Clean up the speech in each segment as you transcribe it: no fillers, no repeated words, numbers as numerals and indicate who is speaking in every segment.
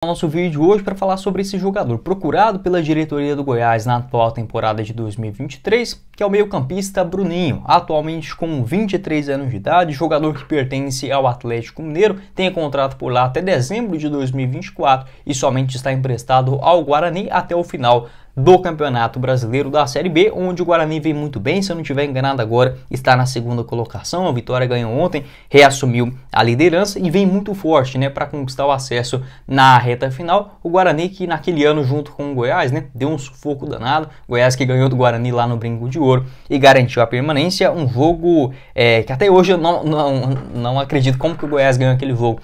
Speaker 1: Nosso vídeo hoje para falar sobre esse jogador procurado pela diretoria do Goiás na atual temporada de 2023, que é o meio-campista Bruninho, atualmente com 23 anos de idade, jogador que pertence ao Atlético Mineiro, tem contrato por lá até dezembro de 2024 e somente está emprestado ao Guarani até o final do Campeonato Brasileiro da Série B, onde o Guarani vem muito bem, se eu não estiver enganado agora, está na segunda colocação, a Vitória ganhou ontem, reassumiu a liderança e vem muito forte, né, para conquistar o acesso na reta final. O Guarani que naquele ano junto com o Goiás, né, deu um sufoco danado, Goiás que ganhou do Guarani lá no Brinco de Ouro e garantiu a permanência, um jogo que até hoje eu não acredito como que o Goiás ganhou aquele jogo.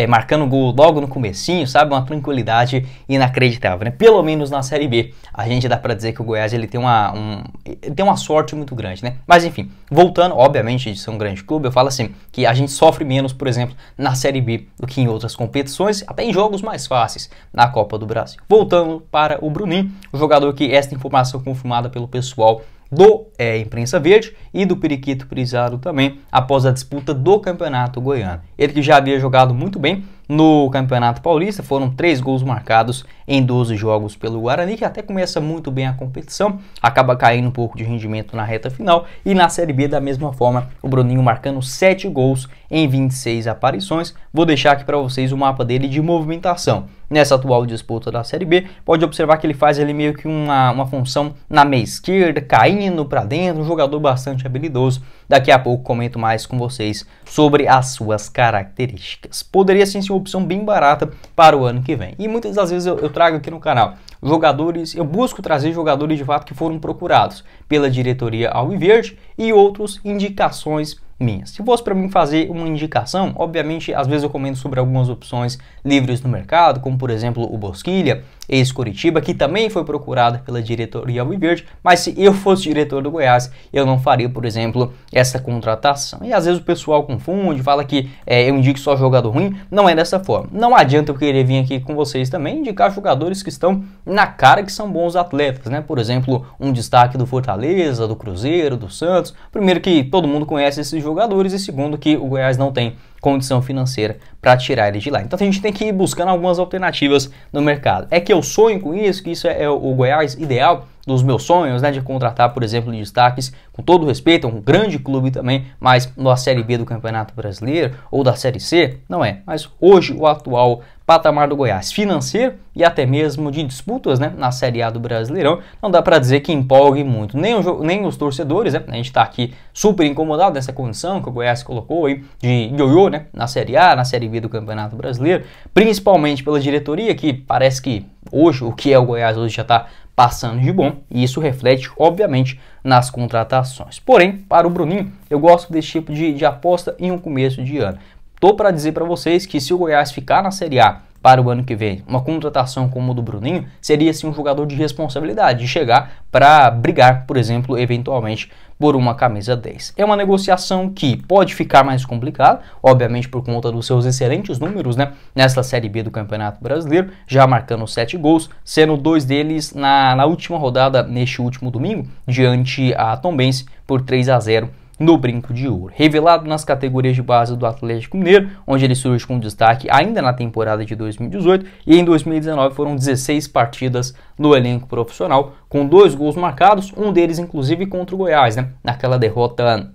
Speaker 1: Marcando gol logo no comecinho, sabe? Uma tranquilidade inacreditável, né? Pelo menos na Série B, a gente dá pra dizer que o Goiás ele tem uma sorte muito grande, né? Mas enfim, voltando, obviamente, de ser um grande clube, eu falo assim, que a gente sofre menos, por exemplo, na Série B do que em outras competições, até em jogos mais fáceis na Copa do Brasil. Voltando para o Bruninho, o jogador que esta informação confirmada pelo pessoal do Imprensa Verde e do Periquito Prizado também, após a disputa do Campeonato Goiano. Ele que já havia jogado muito bem no Campeonato Paulista, foram 3 gols marcados em 12 jogos pelo Guarani, que até começa muito bem a competição, acaba caindo um pouco de rendimento na reta final, e na Série B da mesma forma, o Bruninho marcando 7 gols em 26 aparições. Vou deixar aqui para vocês o mapa dele de movimentação. Nessa atual disputa da Série B, pode observar que ele faz ali meio que uma função na meia esquerda, caindo para dentro, um jogador bastante habilidoso. Daqui a pouco comento mais com vocês sobre as suas características. Poderia sim ser uma opção bem barata para o ano que vem. E muitas das vezes eu trago aqui no canal jogadores, eu busco trazer jogadores de fato que foram procurados pela diretoria alviverde e outros indicações minhas. Se fosse para mim fazer uma indicação, obviamente, às vezes eu comento sobre algumas opções livres no mercado, como por exemplo o Bosquilha, ex-Coritiba, que também foi procurado pela diretoria alviverde, mas se eu fosse diretor do Goiás, eu não faria, por exemplo, essa contratação. E às vezes o pessoal confunde, fala que eu indico só jogador ruim, não é dessa forma. Não adianta eu querer vir aqui com vocês também indicar jogadores que estão na cara que são bons atletas, né? Por exemplo, um destaque do Fortaleza, do Cruzeiro, do Santos. Primeiro que todo mundo conhece esses jogadores e segundo que o Goiás não tem condição financeira para tirar ele de lá. Então a gente tem que ir buscando algumas alternativas no mercado. É que eu sonho com isso, que isso é o Goiás ideal dos meus sonhos, né, de contratar, por exemplo, destaques, com todo respeito, é um grande clube também, mas na Série B do Campeonato Brasileiro ou da Série C, não é. Mas hoje o atual patamar do Goiás financeiro e até mesmo de disputas, né, na Série A do Brasileirão, não dá para dizer que empolgue muito, nem os torcedores, né, a gente está aqui super incomodado nessa condição que o Goiás colocou aí de ioiô, né, na Série A, na Série B do Campeonato Brasileiro, principalmente pela diretoria, que parece que hoje, o que é o Goiás hoje já está passando de bom, e isso reflete, obviamente, nas contratações. Porém, para o Bruninho, eu gosto desse tipo de aposta em um começo de ano. Tô para dizer para vocês que se o Goiás ficar na Série A para o ano que vem, uma contratação como a do Bruninho seria sim um jogador de responsabilidade, de chegar para brigar, por exemplo, eventualmente por uma camisa 10. É uma negociação que pode ficar mais complicada, obviamente por conta dos seus excelentes números, né, nesta Série B do Campeonato Brasileiro, já marcando 7 gols, sendo 2 deles na última rodada, neste último domingo, diante a Tombense por 3-0 no Brinco de Ouro. Revelado nas categorias de base do Atlético Mineiro, onde ele surge com destaque ainda na temporada de 2018, e em 2019 foram 16 partidas no elenco profissional, com 2 gols marcados, um deles inclusive contra o Goiás, né, naquela derrota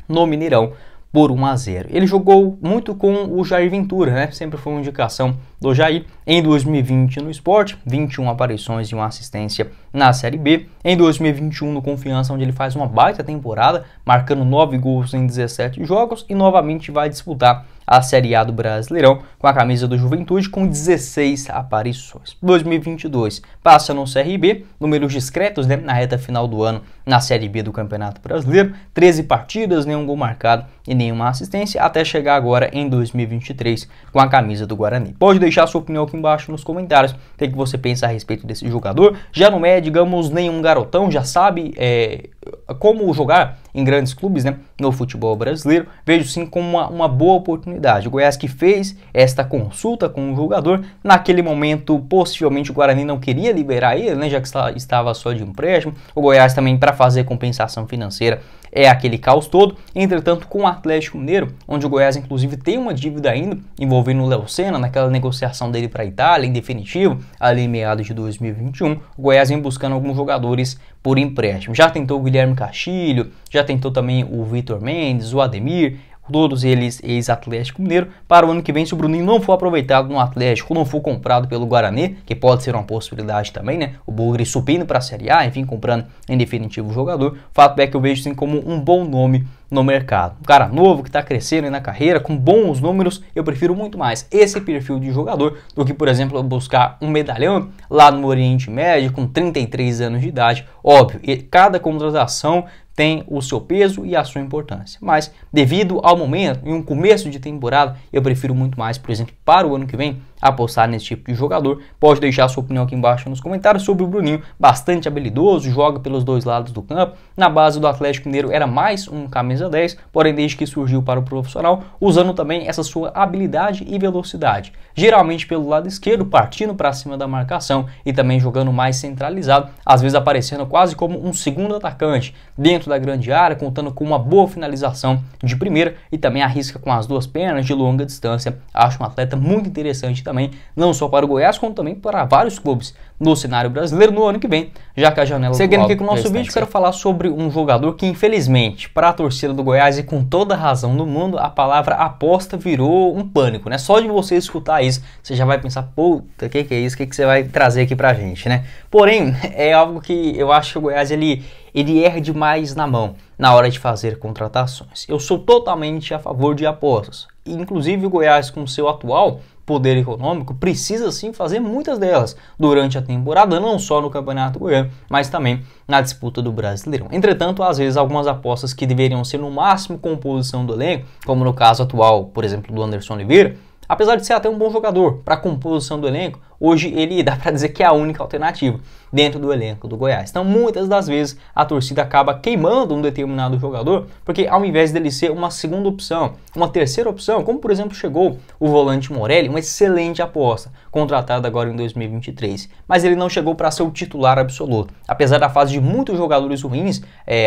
Speaker 1: no Mineirão por 1-0. Ele jogou muito com o Jair Ventura, né? Sempre foi uma indicação do Jair. Em 2020 no Sport, 21 aparições e uma assistência na Série B. Em 2021 no Confiança, onde ele faz uma baita temporada, marcando 9 gols em 17 jogos e novamente vai disputar a Série A do Brasileirão com a camisa do Juventude com 16 aparições. 2022 passa no CRB, números discretos, né, na reta final do ano na Série B do Campeonato Brasileiro, 13 partidas, nenhum gol marcado e nenhuma assistência, até chegar agora em 2023 com a camisa do Guarani. Pode deixar sua opinião aqui embaixo nos comentários, o que você pensa a respeito desse jogador. Já não é, digamos, nenhum garotão, já sabe como jogar em grandes clubes, né, no futebol brasileiro, vejo sim como uma boa oportunidade. O Goiás que fez esta consulta com o jogador, naquele momento possivelmente o Guarani não queria liberar ele, né, já que estava só de empréstimo. O Goiás também, para fazer compensação financeira, é aquele caos todo. Entretanto, com o Atlético Mineiro, onde o Goiás inclusive tem uma dívida ainda envolvendo o Léo Senna, naquela negociação dele para a Itália, em definitivo, ali em meados de 2021, o Goiás vem buscando alguns jogadores por empréstimo. Já tentou o Guilherme Castilho, já tentou também o Vitor Mendes, o Ademir, todos eles ex-Atlético Mineiro. Para o ano que vem, se o Bruninho não for aproveitado no Atlético, não for comprado pelo Guarani, que pode ser uma possibilidade também, né? O Bugre subindo para a Série A, enfim, comprando em definitivo o jogador. O fato é que eu vejo assim como um bom nome no mercado. Um cara novo que está crescendo aí na carreira, com bons números, eu prefiro muito mais esse perfil de jogador do que, por exemplo, buscar um medalhão lá no Oriente Médio com 33 anos de idade. Óbvio, cada contratação tem o seu peso e a sua importância, mas devido ao momento e um começo de temporada, eu prefiro muito mais, por exemplo, para o ano que vem, apostar nesse tipo de jogador. Pode deixar a sua opinião aqui embaixo nos comentários sobre o Bruninho, bastante habilidoso, joga pelos dois lados do campo. Na base do Atlético Mineiro era mais um camisa 10, porém desde que surgiu para o profissional, usando também essa sua habilidade e velocidade, geralmente pelo lado esquerdo, partindo para cima da marcação e também jogando mais centralizado, às vezes aparecendo quase como um segundo atacante dentro da grande área, contando com uma boa finalização de primeira e também arrisca com as duas pernas de longa distância. Acho um atleta muito interessante também, não só para o Goiás, como também para vários clubes no cenário brasileiro no ano que vem, já que a janela... Seguindo aqui com o nosso vídeo, quero falar sobre um jogador que, infelizmente, para a torcida do Goiás e com toda a razão do mundo, a palavra aposta virou um pânico, né? Só de você escutar isso, você já vai pensar, puta, que é isso? O que você vai trazer aqui pra gente, né? Porém, é algo que eu acho que o Goiás, ele erra demais na mão na hora de fazer contratações. Eu sou totalmente a favor de apostas. Inclusive o Goiás, com seu atual poder econômico, precisa sim fazer muitas delas durante a temporada, não só no Campeonato Goiano, mas também na disputa do Brasileirão. Entretanto, às vezes algumas apostas que deveriam ser no máximo composição do elenco, como no caso atual, por exemplo, do Anderson Oliveira, apesar de ser até um bom jogador para a composição do elenco, hoje ele dá para dizer que é a única alternativa dentro do elenco do Goiás. Então, muitas das vezes, a torcida acaba queimando um determinado jogador, porque ao invés dele ser uma segunda opção, uma terceira opção, como por exemplo chegou o volante Morelli, uma excelente aposta, contratado agora em 2023, mas ele não chegou para ser o titular absoluto. Apesar da fase de muitos jogadores ruins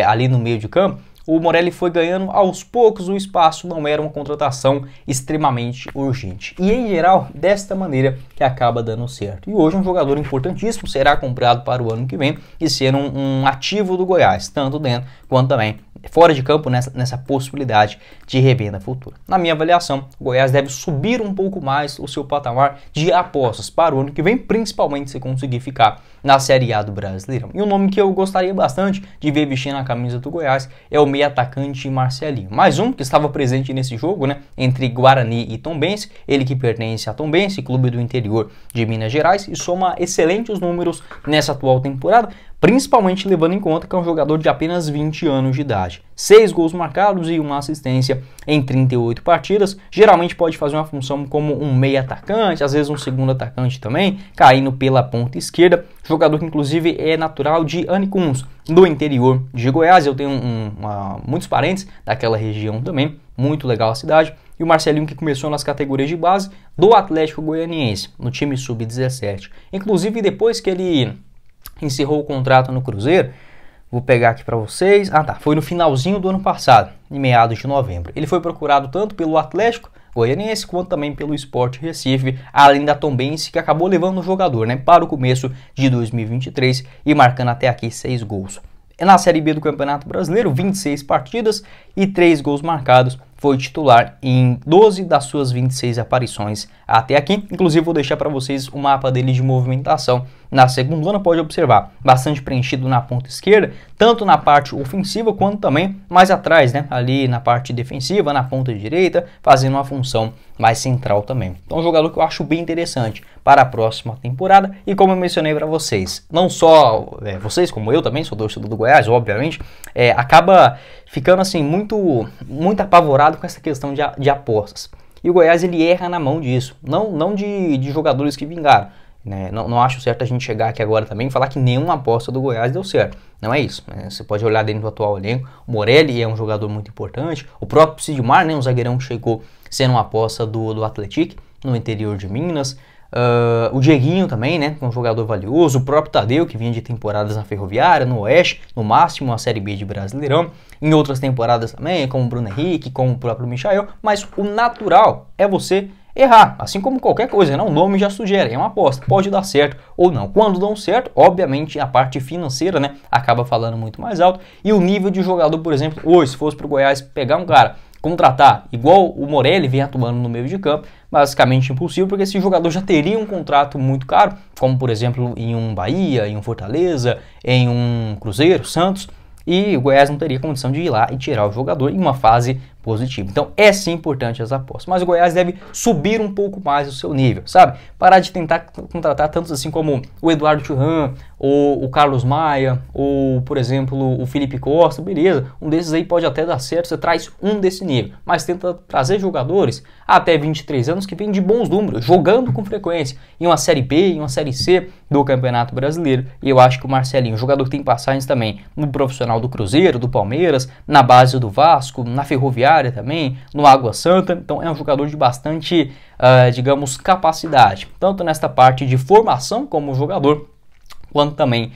Speaker 1: ali no meio de campo, o Morelli foi ganhando aos poucos o espaço, não era uma contratação extremamente urgente. E em geral, desta maneira que acaba dando certo. E hoje um jogador importantíssimo será comprado para o ano que vem e ser um ativo do Goiás, tanto dentro quanto também fora de campo nessa possibilidade de revenda futura. Na minha avaliação, o Goiás deve subir um pouco mais o seu patamar de apostas para o ano que vem, principalmente se conseguir ficar na Série A do Brasileirão. E um nome que eu gostaria bastante de ver vestindo a camisa do Goiás é o meio atacante Marcelinho. Mais um que estava presente nesse jogo, né, entre Guarani e Tombense, ele que pertence a Tombense, clube do interior de Minas Gerais, e soma excelentes números nessa atual temporada, principalmente levando em conta que é um jogador de apenas 20 anos de idade. 6 gols marcados e uma assistência em 38 partidas. Geralmente pode fazer uma função como um meio atacante, às vezes um segundo atacante também, caindo pela ponta esquerda. Jogador que inclusive é natural de Anicuns, do interior de Goiás. Eu tenho muitos parentes daquela região também, muito legal a cidade. E o Marcelinho que começou nas categorias de base do Atlético Goianiense, no time sub-17. Inclusive depois que ele encerrou o contrato no Cruzeiro, vou pegar aqui para vocês, foi no finalzinho do ano passado, em meados de novembro. Ele foi procurado tanto pelo Atlético Goianiense quanto também pelo Sport Recife, além da Tombense, que acabou levando o jogador, né, para o começo de 2023 e marcando até aqui 6 gols. Na Série B do Campeonato Brasileiro, 26 partidas e 3 gols marcados. Foi titular em 12 das suas 26 aparições até aqui. Inclusive vou deixar para vocês o mapa dele de movimentação. Na segunda zona pode observar, bastante preenchido na ponta esquerda, tanto na parte ofensiva quanto também mais atrás, né? Ali na parte defensiva, na ponta direita, fazendo uma função mais central também. Então um jogador que eu acho bem interessante para a próxima temporada. E como eu mencionei para vocês, não só vocês, como eu também, sou torcedor do Goiás, obviamente, acaba ficando assim muito apavorado com essa questão de apostas. E o Goiás ele erra na mão disso, não de jogadores que vingaram. né? Não acho certo a gente chegar aqui agora também e falar que nenhuma aposta do Goiás deu certo. Não é isso, né? Você pode olhar dentro do atual elenco, o Morelli é um jogador muito importante, o próprio Sidmar, né, um zagueirão que chegou sendo uma aposta do Atlético no interior de Minas. O Dieguinho também, né, um jogador valioso, o próprio Tadeu, que vinha de temporadas na Ferroviária, no Oeste, no máximo a Série B de Brasileirão, em outras temporadas também, como o Bruno Henrique, como o próprio Michael, mas o natural é você errar, assim como qualquer coisa, né? O nome já sugere, é uma aposta, pode dar certo ou não. Quando dão certo, obviamente a parte financeira, né, acaba falando muito mais alto, e o nível de jogador, por exemplo, hoje, se fosse para o Goiás pegar um cara, contratar igual o Morelli vem atuando no meio de campo, basicamente impossível, porque esse jogador já teria um contrato muito caro, como por exemplo em um Bahia, em um Fortaleza, em um Cruzeiro, Santos, e o Goiás não teria condição de ir lá e tirar o jogador em uma fase positiva. Então é sim importante as apostas, mas o Goiás deve subir um pouco mais o seu nível, sabe? Parar de tentar contratar tantos assim como o Eduardo Churran, ou o Carlos Maia, ou por exemplo o Felipe Costa, beleza, um desses aí pode até dar certo, você traz um desse nível, mas tenta trazer jogadores até 23 anos que vêm de bons números, jogando com frequência, em uma Série B, em uma Série C do Campeonato Brasileiro, e eu acho que o Marcelinho, jogador que tem passagens também no profissional do Cruzeiro, do Palmeiras, na base do Vasco, na Ferroviária também, no Água Santa, então é um jogador de bastante, digamos, capacidade, tanto nesta parte de formação como jogador, quanto também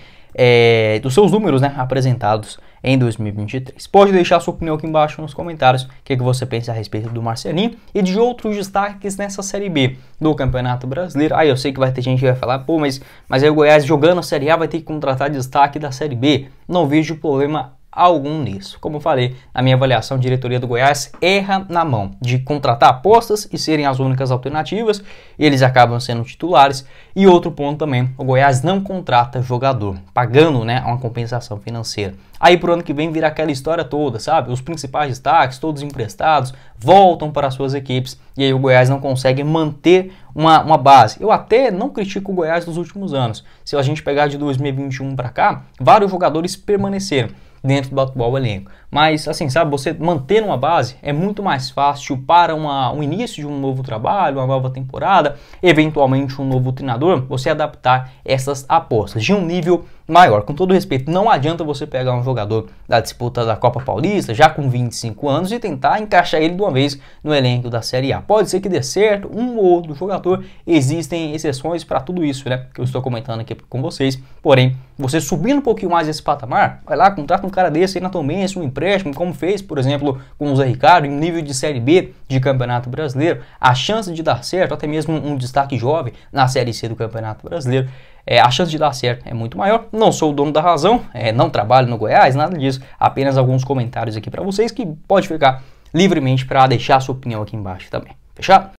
Speaker 1: dos seus números, né, apresentados em 2023. Pode deixar sua opinião aqui embaixo nos comentários, o que você pensa a respeito do Marcelinho e de outros destaques nessa Série B do Campeonato Brasileiro. Aí eu sei que vai ter gente que vai falar, pô, mas aí o Goiás jogando a Série A vai ter que contratar destaque da Série B. Não vejo problema algum nisso. Como eu falei, na minha avaliação, a diretoria do Goiás erra na mão de contratar apostas e serem as únicas alternativas, e eles acabam sendo titulares. E outro ponto também, o Goiás não contrata jogador, pagando, né, uma compensação financeira. Aí pro ano que vem vira aquela história toda, sabe? Os principais destaques, todos emprestados, voltam para suas equipes, e aí o Goiás não consegue manter uma base. Eu até não critico o Goiás dos últimos anos. Se a gente pegar de 2021 para cá, vários jogadores permaneceram dentro do atual elenco. Mas, assim, sabe, você manter uma base é muito mais fácil para o início de um novo trabalho, uma nova temporada, eventualmente um novo treinador, você adaptar essas apostas de um nível maior. Com todo respeito, não adianta você pegar um jogador da disputa da Copa Paulista, já com 25 anos, e tentar encaixar ele de uma vez no elenco da Série A. Pode ser que dê certo, um ou outro jogador, existem exceções para tudo isso, né, que eu estou comentando aqui com vocês. Porém, você subindo um pouquinho mais esse patamar, vai lá, contrata um cara desse aí na Tombense, um empréstimo, como fez, por exemplo, com o Zé Ricardo, em nível de Série B de Campeonato Brasileiro, a chance de dar certo, até mesmo um destaque jovem na Série C do Campeonato Brasileiro, a chance de dar certo é muito maior. Não sou o dono da razão, não trabalho no Goiás, nada disso, apenas alguns comentários aqui para vocês que pode ficar livremente para deixar a sua opinião aqui embaixo também. Fechado?